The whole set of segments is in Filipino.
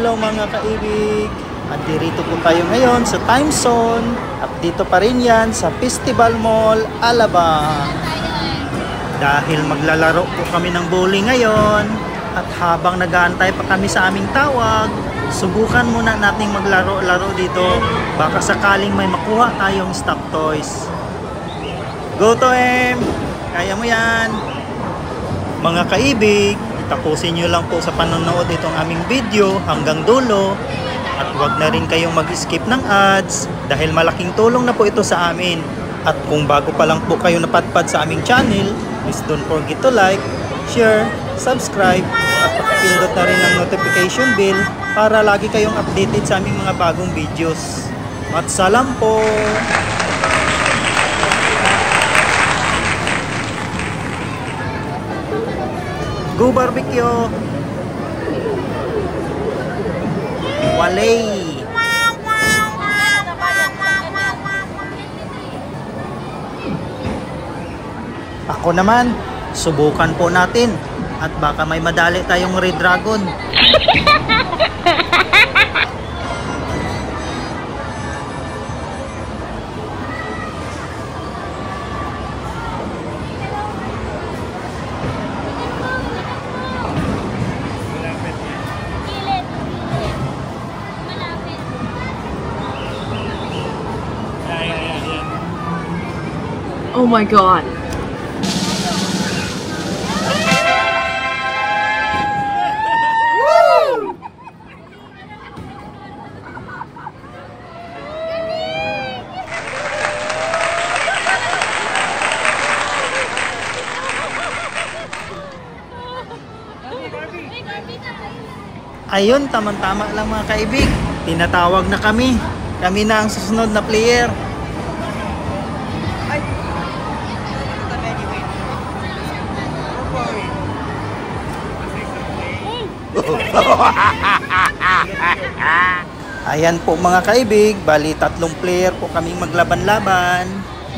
Hello mga kaibig! At dito po tayo ngayon sa Time Zone at dito pa rin yan sa Festival Mall, Alabang. Dahil maglalaro po kami ng bowling ngayon at habang nag-aantay pa kami sa aming tawag, subukan muna nating maglaro-laro dito. Baka sakaling may makuha tayong stock toys. Go to M! Kaya mo yan! Mga kaibig, tapusin nyo lang po sa panonood itong aming video hanggang dulo at huwag na rin kayong mag-skip ng ads dahil malaking tulong na po ito sa amin. At kung bago pa lang po kayo napadpad sa aming channel, please don't forget to like, share, subscribe at pakipindot na rin ang notification bell para lagi kayong updated sa aming mga bagong videos. At salam po! Go barbecue! Walay! Ako naman, subukan po natin at baka may madali tayong Red Dragon. Oh my God. Ayun, tamang-tama lang mga kaibig. Tinatawag na kami. Kami na ang susunod na player. Ayan po mga kaibig, bali 3 player po kaming maglaban-laban.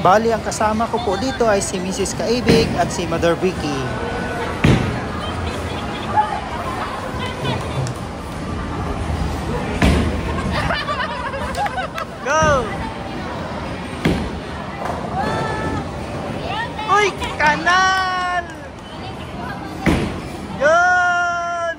Bali ang kasama ko po dito ay si Mrs. Kaibig at si Mother Vicky. Go! Uy! Kanan! Yun!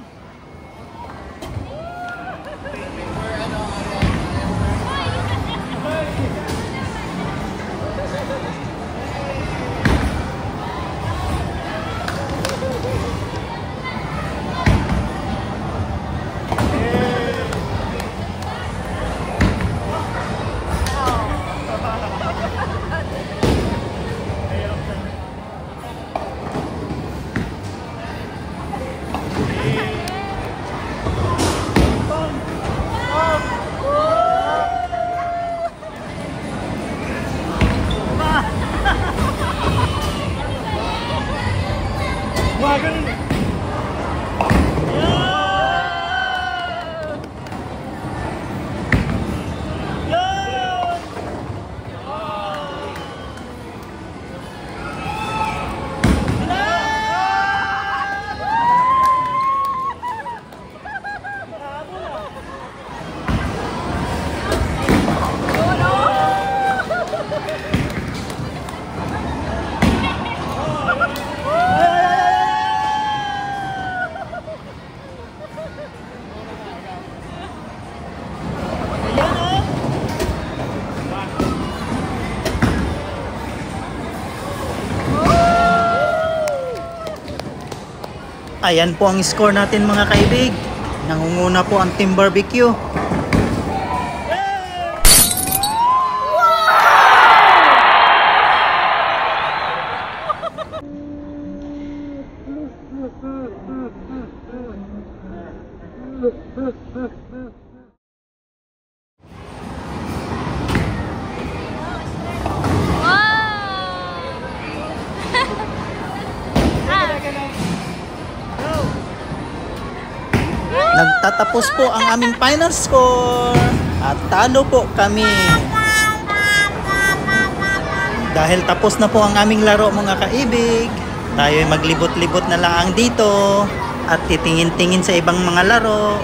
Ayan po ang score natin mga kaibig. Nangunguna po ang Team Barbecue. Nagtatapos po ang aming final score at talo po kami. Dahil tapos na po ang aming laro mga kaibig, tayo ay maglibot-libot na lang dito at titingin-tingin sa ibang mga laro.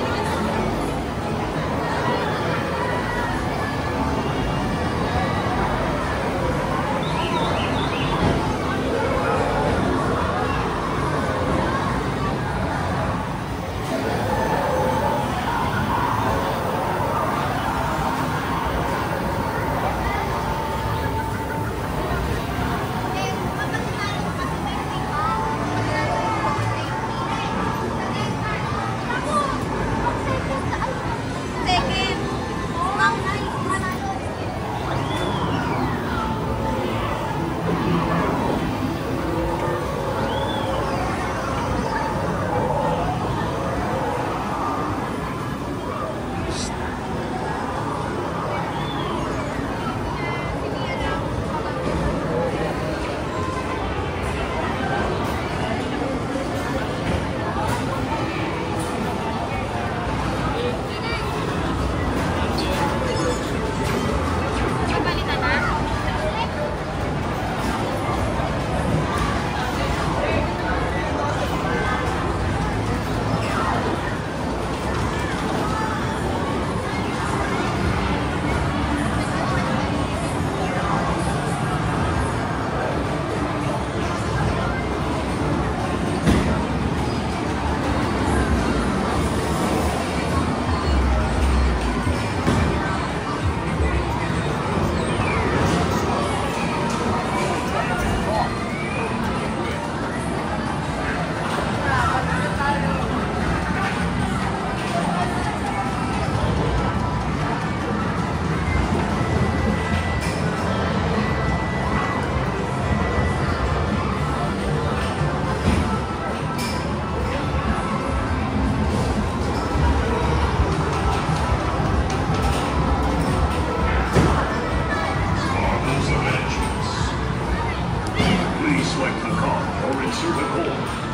Select the card or insert a code.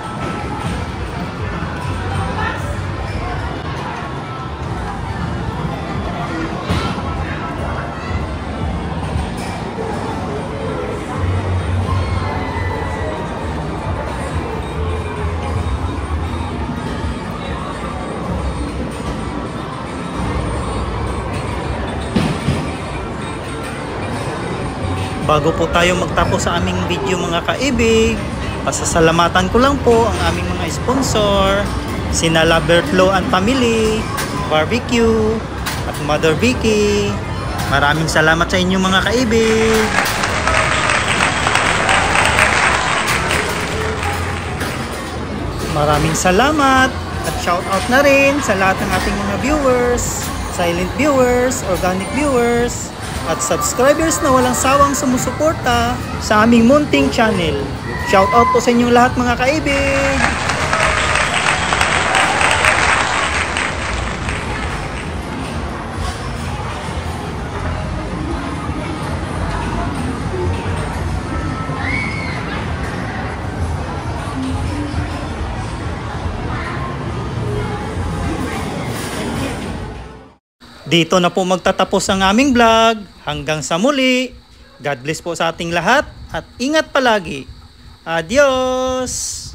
Bago po tayo magtapos sa aming video mga kaibig, pasasalamatan ko lang po ang aming mga sponsor, sina Labertlo and Family, Barbecue, at Mother Vicky. Maraming salamat sa inyo mga kaibig. Maraming salamat at shout out na rin sa lahat ng ating mga viewers, silent viewers, organic viewers, at subscribers na walang sawang sumusuporta sa aming munting channel. Shout out po sa inyong lahat mga kaibig! Dito na po magtatapos ang aming vlog. Hanggang sa muli. God bless po sa ating lahat at ingat palagi. Adios!